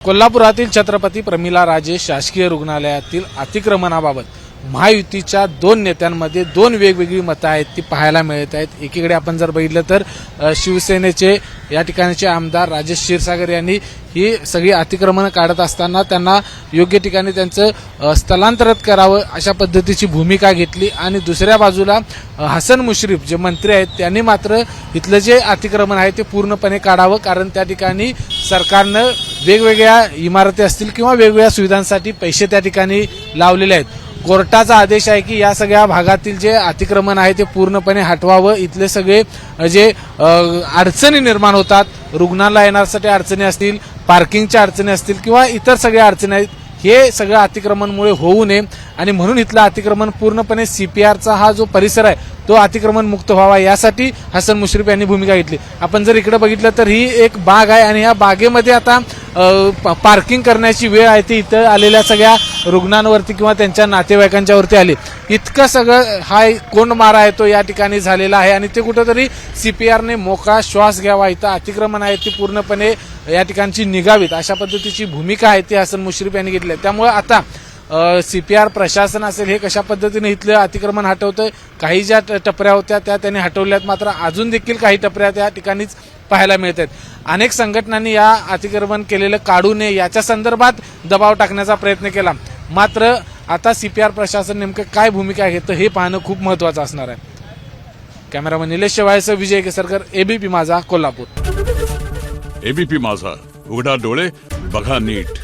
कोल्हापुरातील छत्रपती प्रमिला राजे शासकीय रुग्णालयातील अतिक्रमणाबाबत महायुतीच्या दोन नेत्यांमध्ये दोन वेगवेगळी मतं आहेत ती पाहायला मिळत आहेत। एकीकडे आपण जर बघितलं तर शिवसेनेचे या ठिकाणचे आमदार राजेश क्षीरसागर यांनी ही सगळी अतिक्रमण काढत असताना त्यांना योग्य ठिकाणी त्यांचं स्थलांतरित करावं अशा पद्धतीची भूमिका घेतली आणि दुसऱ्या बाजूला हसन मुश्रीफ जे मंत्री आहेत त्यांनी मात्र इथलं जे अतिक्रमण आहे ते पूर्णपणे काढावं, कारण त्या ठिकाणी सरकारनं वेगवेगळ्या इमारती असतील किंवा वेगवेगळ्या सुविधांसाठी पैसे त्या ठिकाणी लावलेले आहेत। कोर्टाचा आदेश आहे की या सगळ्या भागातील जे अतिक्रमण आहे ते पूर्णपणे हटवावं। इथले सगळे जे अडचणी निर्माण होतात, रुग्णाला येण्यासाठी अडचणी असतील, पार्किंगच्या अडचणी असतील किंवा इतर सगळ्या अडचणी आहेत, हे सगळं अतिक्रमणमुळे होऊ नये आणि म्हणून इथलं अतिक्रमण पूर्णपणे सीपीआरचा हा जो परिसर आहे तो अतिक्रमण मुक्त व्हावा यासाठी हसन मुश्रीफ यांनी भूमिका घेतली। आपण जर इकडे बघितलं तर ही एक बाग आहे आणि या बागेमध्ये आता पार्किंग करण्याची वेळ आहे ती इथं आलेल्या सगळ्या रुग्णांवरती किंवा त्यांच्या नातेवाईकांच्यावरती आली। इतकं सगळं हा कोंड मारा आहे तो या ठिकाणी झालेला आहे आणि ते कुठेतरी सीपीआरने मोकळा श्वास घ्यावा, इथं अतिक्रमण आहे ती पूर्णपणे या ठिकाणची निघावीत अशा पद्धतीची भूमिका आहे ती हसन मुश्रीफ यांनी घेतली आहे। त्यामुळे आता सीपीआर प्रशासन असेल हे कशा पद्धतीने इथलं अतिक्रमण हटवतंय, काही ज्या टपऱ्या होत्या त्या त्यांनी हटवल्यात, मात्र अजून देखील काही टपऱ्या त्या ठिकाणीच पाहायला मिळत आहेत। अनेक संघटनांनी या अतिक्रमण केलेलं काढू नये याच्या संदर्भात दबाव टाकण्याचा प्रयत्न केला, मात्र आता सीपीआर प्रशासन नेमकं काय भूमिका घेतं हे पाहणं खूप महत्त्वाचं असणार आहे। कॅमेरामन निलेश शेवाळेसह विजय केसरकर, एबीपी माझा, कोल्हापूर। एबीपी माझा, उघडा डोळे बघा नीट।